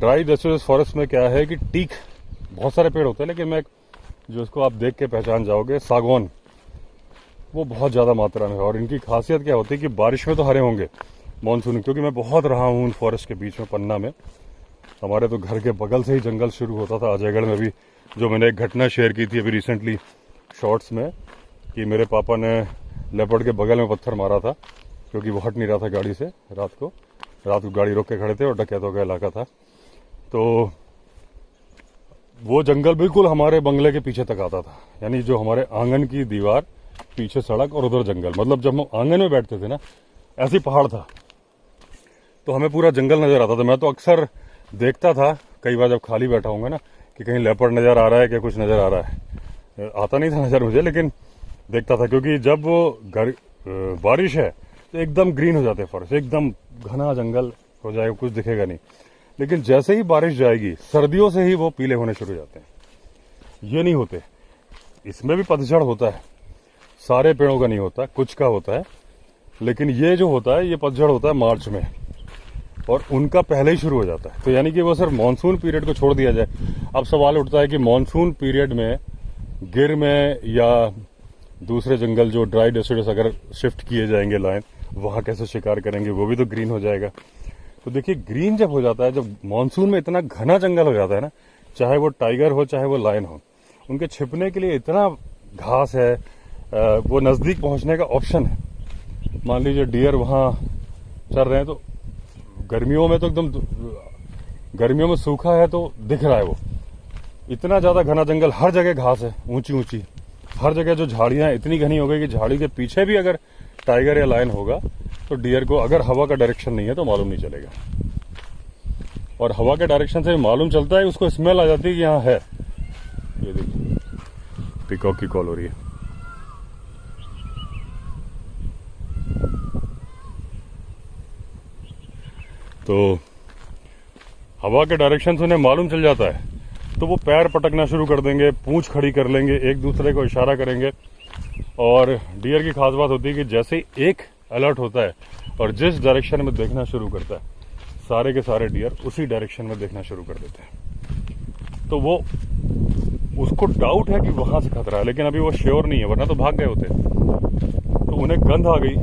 Dry deciduous forest में क्या है कि टीक बहुत सारे पेड़ होते हैं, लेकिन मैं जो इसको आप देख के पहचान जाओगे, सागौन, वो बहुत ज़्यादा मात्रा में है। और इनकी खासियत क्या होती है कि बारिश में तो हरे होंगे मानसून, क्योंकि मैं बहुत रहा हूँ उन फॉरेस्ट के बीच में। पन्ना में हमारे तो घर के बगल से ही जंगल शुरू होता था। अजयगढ़ में भी जो मैंने एक घटना शेयर की थी अभी रिसेंटली शॉर्ट्स में, कि मेरे पापा ने लेपर्ड के बगल में पत्थर मारा था क्योंकि वो हट नहीं रहा था गाड़ी से। रात को गाड़ी रोक के खड़े थे और डकैतों का इलाका था। तो वो जंगल बिल्कुल हमारे बंगले के पीछे तक आता था, यानी जो हमारे आंगन की दीवार, पीछे सड़क और उधर जंगल। मतलब जब हम आंगन में बैठते थे ना, ऐसी पहाड़ था तो हमें पूरा जंगल नजर आता था। मैं तो अक्सर देखता था कई बार जब खाली बैठा हूँगा ना, कि कहीं लेपर्ड नजर आ रहा है, क्या कुछ नजर आ रहा है। आता नहीं था नजर मुझे, लेकिन देखता था, क्योंकि जब वो बारिश है तो एकदम ग्रीन हो जाते हैं फॉरेस्ट, एकदम घना जंगल हो जाएगा, कुछ दिखेगा नहीं। लेकिन जैसे ही बारिश जाएगी, सर्दियों से ही वो पीले होने शुरू हो जाते हैं। ये नहीं होते, इसमें भी पतझड़ होता है, सारे पेड़ों का नहीं होता, कुछ का होता है। लेकिन ये जो होता है, ये पतझड़ होता है मार्च में, और उनका पहले ही शुरू हो जाता है। तो यानी कि वो सिर्फ मानसून पीरियड को छोड़ दिया जाए। अब सवाल उठता है कि मानसून पीरियड में गिर में या दूसरे जंगल जो ड्राई डेसिडुअस अगर शिफ्ट किए जाएंगे लायन, वहां कैसे शिकार करेंगे, वो भी तो ग्रीन हो जाएगा। तो देखिए, ग्रीन जब हो जाता है, जब मानसून में इतना घना जंगल हो जाता है ना, चाहे वो टाइगर हो चाहे वो लायन हो, उनके छिपने के लिए इतना घास है, वो नजदीक पहुंचने का ऑप्शन है। मान लीजिए डियर वहां चल रहे हैं, तो गर्मियों में तो एकदम, गर्मियों में सूखा है तो दिख रहा है वो, इतना ज्यादा घना जंगल, हर जगह घास है ऊंची ऊंची, हर जगह जो झाड़ियां इतनी घनी हो गई कि झाड़ी के पीछे भी अगर टाइगर या लायन होगा तो डियर को, अगर हवा का डायरेक्शन नहीं है तो मालूम नहीं चलेगा। और हवा के डायरेक्शन से मालूम चलता है, उसको स्मेल आ जाती है कि यहाँ है। ये देखिए, पीकॉक की कॉल हो रही है। तो हवा के डायरेक्शन से उन्हें मालूम चल जाता है, तो वो पैर पटकना शुरू कर देंगे, पूंछ खड़ी कर लेंगे, एक दूसरे को इशारा करेंगे। और डियर की खास बात होती है कि जैसे ही एक अलर्ट होता है और जिस डायरेक्शन में देखना शुरू करता है, सारे के सारे डियर उसी डायरेक्शन में देखना शुरू कर देते हैं। तो वो, उसको डाउट है कि वहां से खतरा है, लेकिन अभी वो श्योर नहीं है, वरना तो भाग गए होते। तो उन्हें गंध आ गई,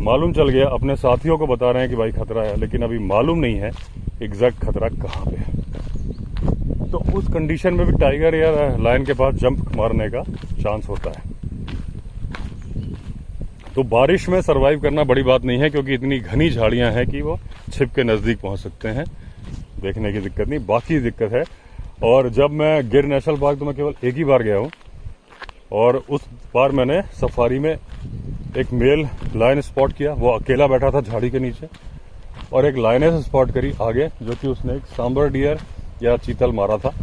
मालूम चल गया, अपने साथियों को बता रहे हैं कि भाई खतरा है, लेकिन अभी मालूम नहीं है एग्जैक्ट खतरा कहाँ पे है। तो उस कंडीशन में भी टाइगर या लायन के पास जंप मारने का चांस होता है। तो बारिश में सरवाइव करना बड़ी बात नहीं है, क्योंकि इतनी घनी झाड़ियां हैं कि वो छिप के नजदीक पहुंच सकते हैं, देखने की दिक्कत नहीं। बाकी दिक्कत है, और जब मैं गिर नेशनल पार्क तो मैं केवल एक ही बार गया हूं, और उस बार मैंने सफारी में एक मेल लायन स्पॉट किया। वो अकेला बैठा था झाड़ी के नीचे, और एक लायनेस स्पॉट करी आगे, जो कि उसने एक सांबर डियर या चीतल मारा था,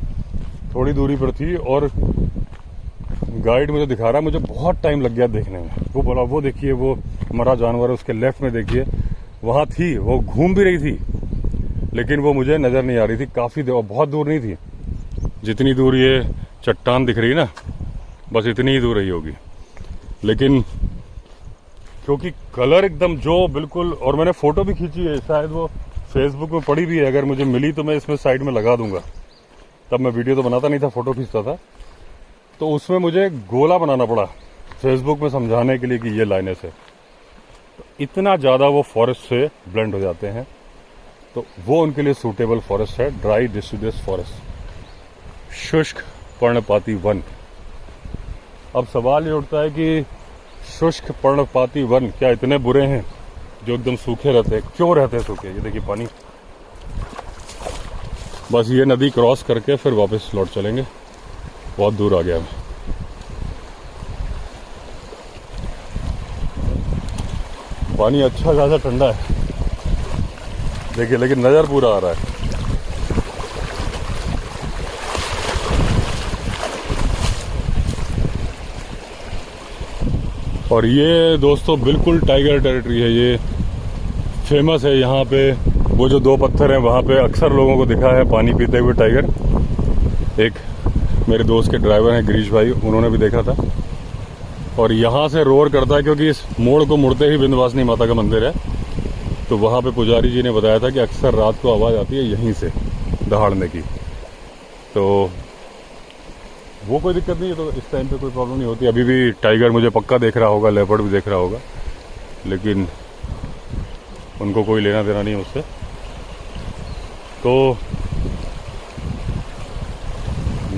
थोड़ी दूरी पर थी। और गाइड मुझे दिखा रहा, मुझे बहुत टाइम लग गया देखने में। वो बोला, वो देखिए वो मरा जानवर है, उसके लेफ्ट में देखिए, वहां थी, वो घूम भी रही थी, लेकिन वो मुझे नजर नहीं आ रही थी। काफी देर, बहुत दूर नहीं थी, जितनी दूर ये चट्टान दिख रही है ना, बस इतनी ही दूर रही होगी। लेकिन क्योंकि कलर एकदम जो बिल्कुल, और मैंने फोटो भी खींची है, शायद वो फेसबुक में पड़ी भी है, अगर मुझे मिली तो मैं इसमें साइड में लगा दूंगा। तब मैं वीडियो तो बनाता नहीं था, फोटो खींचता था। तो उसमें मुझे गोला बनाना पड़ा फेसबुक में समझाने के लिए कि ये लाइनेस है। तो इतना ज्यादा वो फॉरेस्ट से ब्लेंड हो जाते हैं, तो वो उनके लिए सूटेबल फॉरेस्ट है, ड्राई डिसिडुअस फॉरेस्ट, शुष्क पर्णपाती वन। अब सवाल ये उठता है कि शुष्क पर्णपाती वन क्या इतने बुरे हैं जो एकदम सूखे रहते हैं? क्यों रहते हैं सूखे? ये देखिए पानी, बस ये नदी क्रॉस करके फिर वापस लौट चलेंगे, बहुत दूर आ गया मैं। पानी अच्छा खासा ठंडा है देखिए, लेकिन नजर पूरा आ रहा है। और ये दोस्तों बिल्कुल टाइगर टेरिटरी है, ये फेमस है यहाँ पे। वो जो दो पत्थर हैं वहाँ पे अक्सर लोगों को दिखा है पानी पीते हुए टाइगर। एक मेरे दोस्त के ड्राइवर हैं गिरीश भाई, उन्होंने भी देखा था। और यहाँ से रोर करता है, क्योंकि इस मोड़ को मुड़ते ही विंध्यवासिनी माता का मंदिर है, तो वहाँ पे पुजारी जी ने बताया था कि अक्सर रात को आवाज़ आती है यहीं से। दहाड़ने की, तो वो कोई दिक्कत नहीं है। तो इस टाइम पे कोई प्रॉब्लम नहीं होती। अभी भी टाइगर मुझे पक्का देख रहा होगा, लेपर्ड भी देख रहा होगा, लेकिन उनको कोई लेना देना नहीं उससे। तो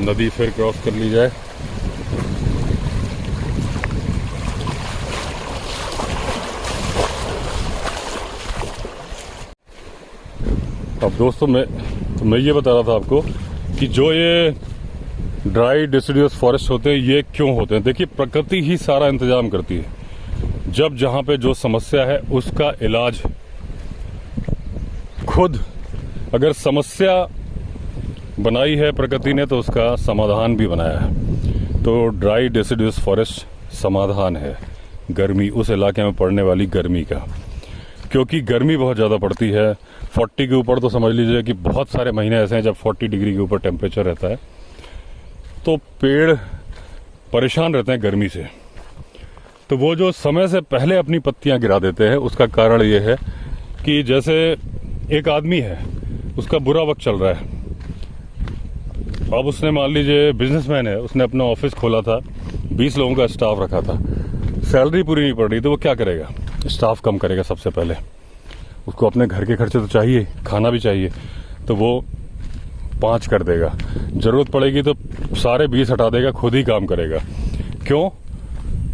नदी फिर क्रॉस कर ली जाए। अब दोस्तों मैं ये बता रहा था आपको कि जो ये ड्राई डिसिडियस फॉरेस्ट होते हैं ये क्यों होते हैं। देखिए, प्रकृति ही सारा इंतजाम करती है। जब जहां पे जो समस्या है उसका इलाज खुद, अगर समस्या बनाई है प्रकृति ने तो उसका समाधान भी बनाया है। तो ड्राई डिसिडियस फॉरेस्ट समाधान है गर्मी, उस इलाके में पड़ने वाली गर्मी का, क्योंकि गर्मी बहुत ज़्यादा पड़ती है 40 के ऊपर। तो समझ लीजिए कि बहुत सारे महीने ऐसे हैं जब 40 डिग्री के ऊपर टेम्परेचर रहता है, तो पेड़ परेशान रहते हैं गर्मी से। तो वो जो समय से पहले अपनी पत्तियां गिरा देते हैं, उसका कारण ये है कि जैसे एक आदमी है, उसका बुरा वक्त चल रहा है। अब उसने, मान लीजिए बिजनेसमैन है, उसने अपना ऑफिस खोला था, 20 लोगों का स्टाफ रखा था, सैलरी पूरी नहीं पड़ रही, तो वो क्या करेगा? स्टाफ कम करेगा सबसे पहले। उसको अपने घर के खर्चे तो चाहिए, खाना भी चाहिए, तो वो 5 कर देगा। जरूरत पड़ेगी तो सारे 20 हटा देगा, खुद ही काम करेगा। क्यों?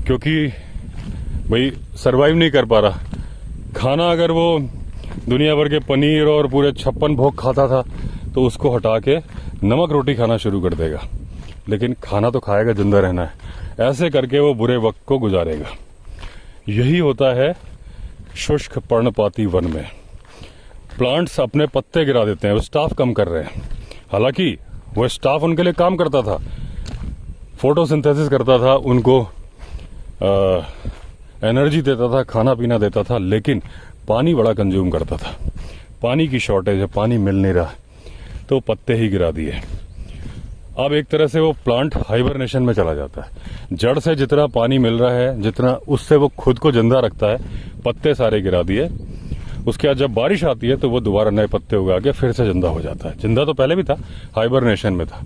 क्योंकि भाई सरवाइव नहीं कर पा रहा। खाना अगर वो दुनिया भर के पनीर और पूरे 56 भोग खाता था तो उसको हटा के नमक रोटी खाना शुरू कर देगा, लेकिन खाना तो खाएगा, जिंदा रहना है। ऐसे करके वो बुरे वक्त को गुजारेगा। यही होता है शुष्क पर्णपाती वन में। प्लांट्स अपने पत्ते गिरा देते हैं, वो स्टाफ कम कर रहे हैं। हालांकि वो स्टाफ उनके लिए काम करता था, फोटोसिंथेसिस करता था, उनको एनर्जी देता था, खाना पीना देता था, लेकिन पानी बड़ा कंज्यूम करता था। पानी की शॉर्टेज है, पानी मिल नहीं रहा, तो पत्ते ही गिरा दिए। अब एक तरह से वो प्लांट हाइबरनेशन में चला जाता है। जड़ से जितना पानी मिल रहा है, जितना उससे वो खुद को जिंदा रखता है, पत्ते सारे गिरा दिए। उसके बाद जब बारिश आती है तो वो दोबारा नए पत्ते उगा के फिर से जिंदा हो जाता है। जिंदा तो पहले भी था, हाइबरनेशन में था।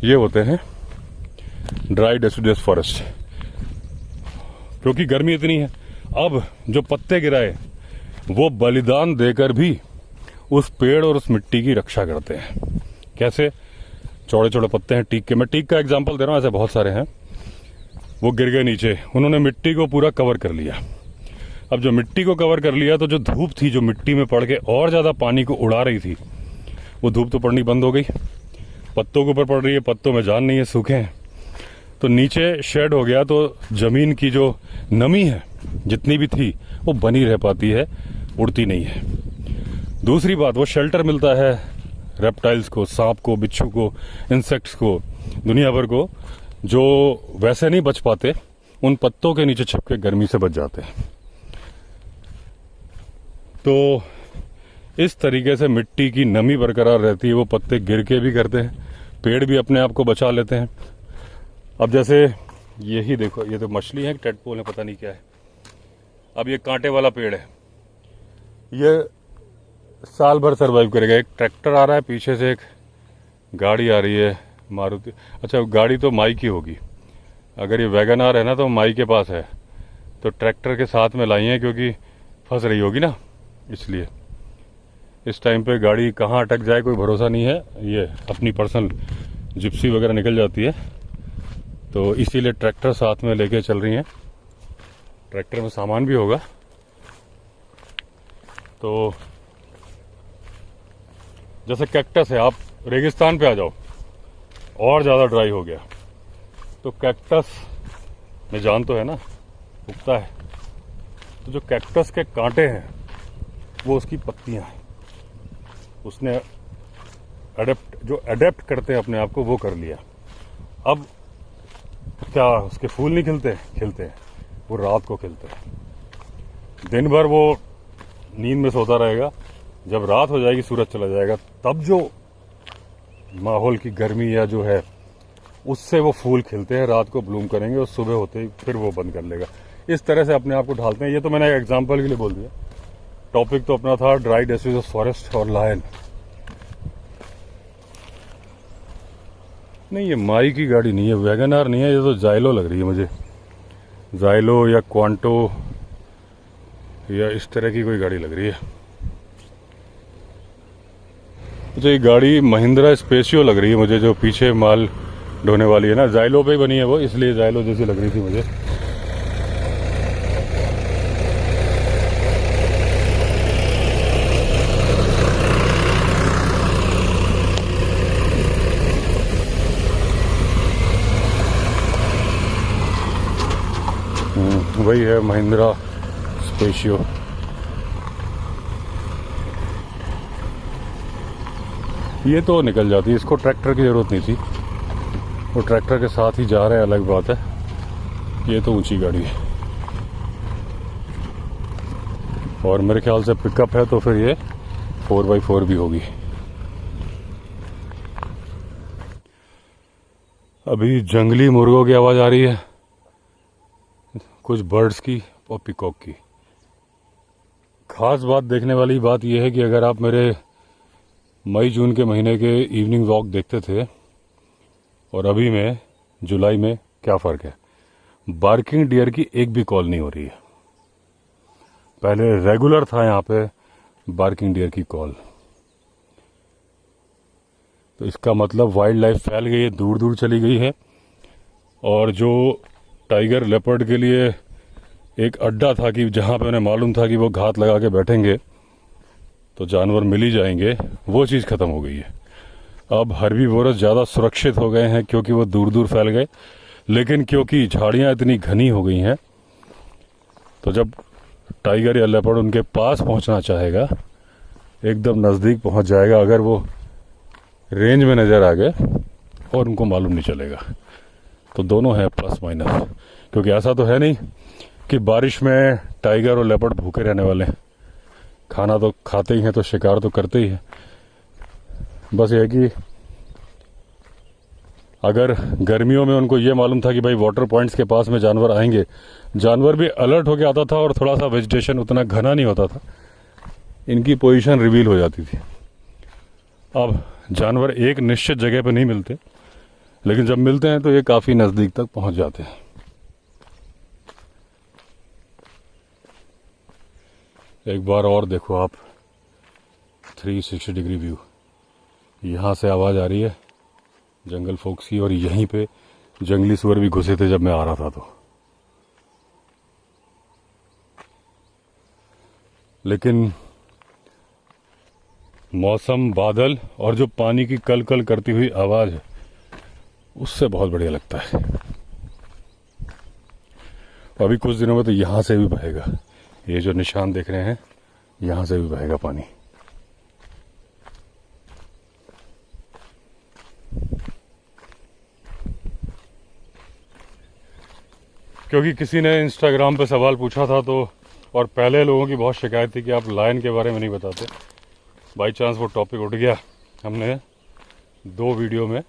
ये होते हैं ड्राई डेसिडुअस फॉरेस्ट। क्योंकि गर्मी इतनी है, अब जो पत्ते गिराए वो बलिदान देकर भी उस पेड़ और उस मिट्टी की रक्षा करते हैं। कैसे? चौड़े चौड़े पत्ते हैं टीक के, मैं टीक का एग्जांपल दे रहा हूं, ऐसे बहुत सारे हैं। वो गिर गए नीचे, उन्होंने मिट्टी को पूरा कवर कर लिया। अब जो मिट्टी को कवर कर लिया तो जो धूप थी, जो मिट्टी में पड़ के और ज्यादा पानी को उड़ा रही थी, वो धूप तो पड़नी बंद हो गई। पत्तों के ऊपर पड़ रही है, पत्तों में जान नहीं है, सूखे हैं, तो नीचे शेड हो गया। तो जमीन की जो नमी है जितनी भी थी वो बनी रह पाती है, उड़ती नहीं है। दूसरी बात, वो शेल्टर मिलता है रेप्टाइल्स को, सांप को, बिच्छू को, इंसेक्ट्स को, दुनिया भर को, जो वैसे नहीं बच पाते, उन पत्तों के नीचे छिप के गर्मी से बच जाते हैं। तो इस तरीके से मिट्टी की नमी बरकरार रहती है। वो पत्ते गिर के भी करते हैं, पेड़ भी अपने आप को बचा लेते हैं। अब जैसे यही देखो, ये तो मछली है, टेडपोल है, पता नहीं क्या है। अब ये कांटे वाला पेड़ है, ये साल भर सरवाइव करेगा। एक ट्रैक्टर आ रहा है, पीछे से एक गाड़ी आ रही है मारुति, अच्छा गाड़ी तो माई की होगी। अगर ये वैगनआर है ना तो माई के पास है, तो ट्रैक्टर के साथ में लाई है क्योंकि फंस रही होगी ना, इसलिए। इस टाइम पे गाड़ी कहाँ अटक जाए कोई भरोसा नहीं है। ये अपनी पर्सनल जिप्सी वगैरह निकल जाती है, तो इसीलिए ट्रैक्टर साथ में लेके चल रही हैं। ट्रैक्टर में सामान भी होगा। तो जैसे कैक्टस है, आप रेगिस्तान पे आ जाओ, और ज़्यादा ड्राई हो गया, तो कैक्टस में जान तो है ना, उगता है। तो जो कैक्टस के कांटे हैं वो उसकी पत्तियां हैं। उसने जो अडेप्ट करते हैं अपने आप को, वो कर लिया। अब क्या उसके फूल नहीं खिलते? खिलते हैं, वो रात को खिलते हैं। दिन भर वो नींद में सोता रहेगा, जब रात हो जाएगी, सूरज चला जाएगा, तब जो माहौल की गर्मी या जो है उससे वो फूल खिलते हैं, रात को ब्लूम करेंगे और सुबह होते ही फिर वो बंद कर लेगा। इस तरह से अपने आप को ढालते हैं। ये तो मैंने एक एग्जांपल के लिए बोल दिया। टॉपिक तो अपना था ड्राई डेसिडुअस फॉरेस्ट और लायन। नहीं, ये माई की गाड़ी नहीं है, वैगन आर नहीं है, ये तो जाइलो लग रही है मुझे। जाइलो या क्वांटो या इस तरह की कोई गाड़ी लग रही है मुझे। ये गाड़ी महिंद्रा स्पेशियो लग रही है मुझे, जो पीछे माल ढोने वाली है ना। जाइलो पे बनी है वो, इसलिए जाइलो जैसी लग रही थी मुझे। वही है महिंद्रा स्पेशियो। ये तो निकल जाती है, इसको ट्रैक्टर की ज़रूरत नहीं थी। वो ट्रैक्टर के साथ ही जा रहे हैं, अलग बात है। ये तो ऊंची गाड़ी है और मेरे ख्याल से पिकअप है, तो फिर ये 4x4 भी होगी। अभी जंगली मुर्गों की आवाज़ आ रही है, कुछ बर्ड्स की और पिकॉक की। खास बात देखने वाली बात यह है कि अगर आप मेरे मई जून के महीने के इवनिंग वॉक देखते थे और अभी में जुलाई में, क्या फ़र्क है। बार्किंग डियर की एक भी कॉल नहीं हो रही है। पहले रेगुलर था यहाँ पे बार्किंग डियर की कॉल। तो इसका मतलब वाइल्ड लाइफ फैल गई है, दूर दूर चली गई है। और जो टाइगर लेपर्ड के लिए एक अड्डा था कि जहाँ पे उन्हें मालूम था कि वो घात लगा के बैठेंगे तो जानवर मिल ही जाएंगे, वो चीज़ ख़त्म हो गई है। अब हर्बीवोरस ज़्यादा सुरक्षित हो गए हैं क्योंकि वो दूर दूर फैल गए। लेकिन क्योंकि झाड़ियाँ इतनी घनी हो गई हैं, तो जब टाइगर या लेपर्ड उनके पास पहुँचना चाहेगा, एकदम नज़दीक पहुँच जाएगा अगर वो रेंज में नज़र आ गए और उनको मालूम नहीं चलेगा। तो दोनों है प्लस माइनस, क्योंकि ऐसा तो है नहीं कि बारिश में टाइगर और लेपर्ड भूखे रहने वाले हैं। खाना तो खाते ही हैं, तो शिकार तो करते ही हैं। बस ये है कि अगर गर्मियों में उनको ये मालूम था कि भाई वाटर पॉइंट्स के पास में जानवर आएंगे, जानवर भी अलर्ट होके आता था और थोड़ा सा वेजिटेशन उतना घना नहीं होता था, इनकी पोजीशन रिवील हो जाती थी। अब जानवर एक निश्चित जगह पर नहीं मिलते, लेकिन जब मिलते हैं तो ये काफ़ी नज़दीक तक पहुंच जाते हैं। एक बार और देखो आप 360 डिग्री व्यू। यहाँ से आवाज़ आ रही है जंगल फोक्स की, और यहीं पे जंगली सुअर भी घुसे थे जब मैं आ रहा था। तो लेकिन मौसम, बादल और जो पानी की कल कल करती हुई आवाज़ है, उससे बहुत बढ़िया लगता है। अभी कुछ दिनों में तो यहाँ से भी बहेगा, ये जो निशान देख रहे हैं, यहाँ से भी बहेगा पानी। क्योंकि किसी ने इंस्टाग्राम पे सवाल पूछा था, तो और पहले लोगों की बहुत शिकायत थी कि आप लायन के बारे में नहीं बताते। बाई चांस वो टॉपिक उठ गया, हमने 2 वीडियो में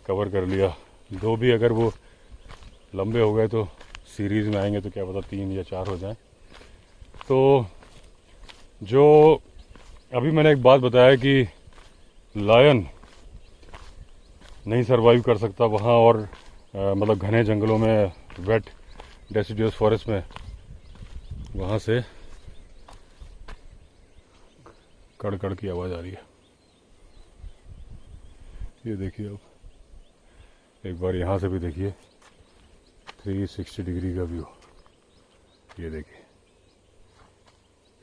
कवर कर लिया। 2 भी अगर वो लंबे हो गए तो सीरीज़ में आएंगे, तो क्या पता 3 या 4 हो जाएं। तो जो अभी मैंने एक बात बताया कि लायन नहीं सरवाइव कर सकता वहाँ, और मतलब घने जंगलों में, वेट डेसिडियस फॉरेस्ट में, वहाँ से कड़कड़ की आवाज़ आ रही है। ये देखिए, अब एक बार यहाँ से भी देखिए 360 डिग्री का व्यू। ये देखिए,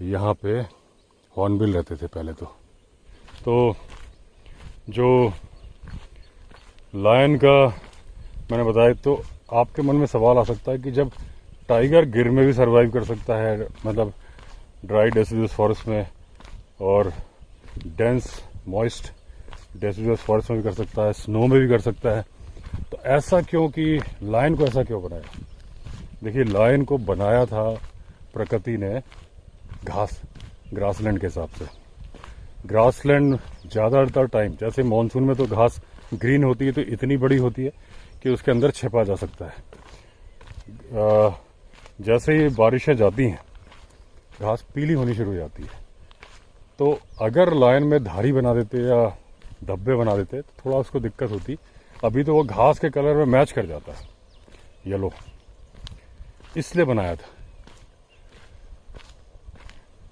यहाँ पे हॉर्नबिल रहते थे पहले। तो जो लायन का मैंने बताया, तो आपके मन में सवाल आ सकता है कि जब टाइगर गिर में भी सरवाइव कर सकता है, मतलब ड्राई डेसिडुअस फॉरेस्ट में, और डेंस मॉइस्ट डेसिडुअस फॉरेस्ट में भी कर सकता है, स्नो में भी कर सकता है, तो ऐसा क्यों कि लायन को ऐसा क्यों बनाया? देखिए, लायन को बनाया था प्रकृति ने ग्रासलैंड के हिसाब से। ग्रासलैंड ज़्यादातर टाइम, जैसे मॉनसून में तो घास ग्रीन होती है, तो इतनी बड़ी होती है कि उसके अंदर छिपा जा सकता है। जैसे ही बारिशें जाती हैं, घास पीली होनी शुरू हो जाती है। तो अगर लायन में धारी बना देते या धब्बे बना देते तो थोड़ा उसको दिक्कत होती। अभी तो वो घास के कलर में मैच कर जाता है येलो, इसलिए बनाया था।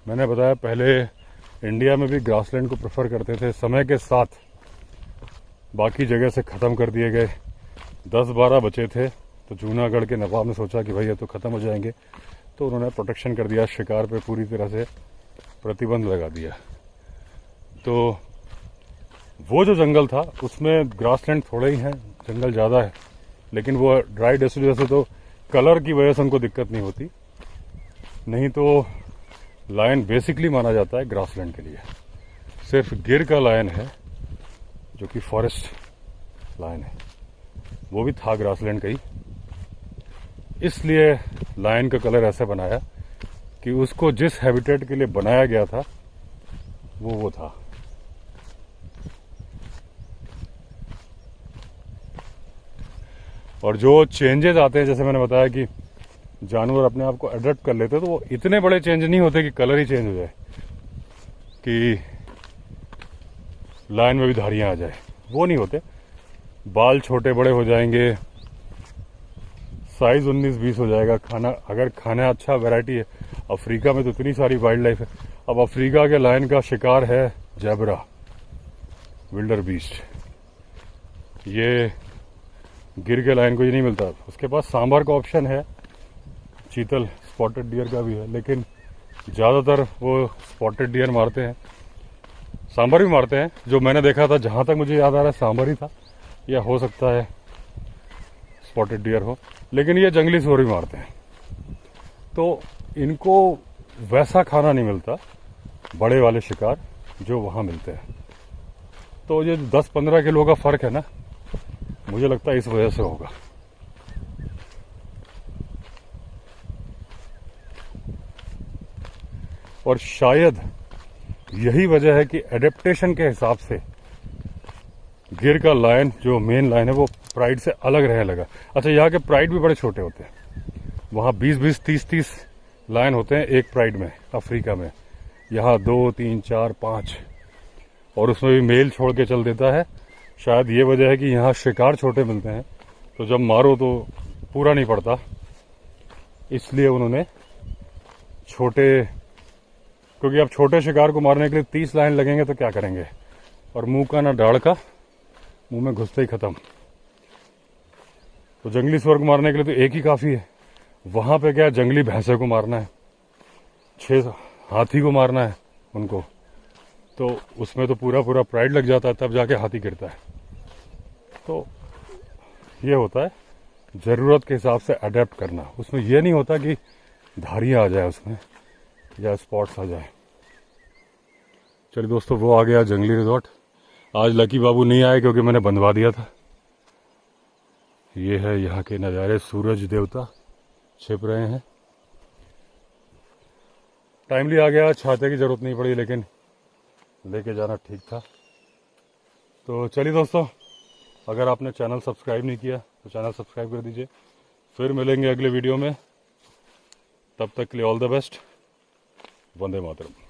मैंने बताया पहले इंडिया में भी ग्रासलैंड को प्रेफर करते थे, समय के साथ बाकी जगह से ख़त्म कर दिए गए। 10-12 बचे थे तो जूनागढ़ के नवाब ने सोचा कि भाई ये तो ख़त्म हो जाएंगे, तो उन्होंने प्रोटेक्शन कर दिया, शिकार पे पूरी तरह से प्रतिबंध लगा दिया। तो वो जो जंगल था उसमें ग्रासलैंड थोड़े ही हैं, जंगल ज़्यादा है, लेकिन वो ड्राई डेसिडुअस से तो कलर की वजह से उनको दिक्कत नहीं होती। नहीं तो लायन बेसिकली माना जाता है ग्रासलैंड के लिए। सिर्फ गिर का लायन है जो कि फॉरेस्ट लायन है, वो भी था ग्रासलैंड का ही। इसलिए लायन का कलर ऐसे बनाया कि उसको जिस हैबिटेट के लिए बनाया गया था वो था। और जो चेंजेस आते हैं, जैसे मैंने बताया कि जानवर अपने आप को अडेप्ट कर लेते हैं, तो वो इतने बड़े चेंज नहीं होते कि कलर ही चेंज हो जाए, कि लाइन में भी धारियां आ जाए, वो नहीं होते। बाल छोटे बड़े हो जाएंगे, साइज 19-20 हो जाएगा। खाना अगर खाना अच्छा वैरायटी है, अफ्रीका में तो इतनी सारी वाइल्ड लाइफ है। अब अफ्रीका के लायन का शिकार है जेब्रा, विल्डर बीस्ट। ये गिर के लायन को ये नहीं मिलता। उसके पास सांभर का ऑप्शन है, चीतल स्पॉटेड डियर का भी है, लेकिन ज़्यादातर वो स्पॉटेड डियर मारते हैं, सांभर भी मारते हैं। जो मैंने देखा था, जहाँ तक मुझे याद आ रहा है, सांभर ही था, या हो सकता है स्पॉटेड डियर हो, लेकिन ये जंगली सुअर भी मारते हैं। तो इनको वैसा खाना नहीं मिलता, बड़े वाले शिकार जो वहाँ मिलते हैं। तो ये 10-15 किलो का फर्क है ना, मुझे लगता है इस वजह से होगा। और शायद यही वजह है कि एडेप्टेशन के हिसाब से गिर का लायन, जो मेन लायन है, वो प्राइड से अलग रहने लगा। अच्छा, यहाँ के प्राइड भी बड़े छोटे होते हैं। वहाँ 20-20, 30-30 लायन होते हैं एक प्राइड में, अफ्रीका में। यहाँ 2, 3, 4, 5, और उसमें भी मेल छोड़ के चल देता है। शायद ये वजह है कि यहाँ शिकार छोटे मिलते हैं, तो जब मारो तो पूरा नहीं पड़ता, इसलिए उन्होंने छोटे, क्योंकि अब छोटे शिकार को मारने के लिए 30 लायन लगेंगे तो क्या करेंगे, और मुंह का ना डाढ़ का, मुंह में घुसते ही खत्म। तो जंगली सुअर को मारने के लिए तो एक ही काफ़ी है। वहाँ पे क्या, जंगली भैंसे को मारना है, 6 हाथी को मारना है उनको, तो उसमें तो पूरा प्राइड लग जाता है, तब जाके हाथी गिरता है। तो ये होता है ज़रूरत के हिसाब से अडेप्ट करना। उसमें ये नहीं होता कि धारियाँ आ जाए उसमें या स्पॉट्स आ जाए। चलिए दोस्तों, वो आ गया जंगली रिजॉर्ट। आज लकी बाबू नहीं आए क्योंकि मैंने बंधवा दिया था। ये है यहाँ के नज़ारे, सूरज देवता छिप रहे हैं। टाइमली आ गया, छाते की ज़रूरत नहीं पड़ी, लेकिन लेके जाना ठीक था। तो चलिए दोस्तों, अगर आपने चैनल सब्सक्राइब नहीं किया तो चैनल सब्सक्राइब कर दीजिए। फिर मिलेंगे अगले वीडियो में, तब तक के लिए all the best. Vande Mataram.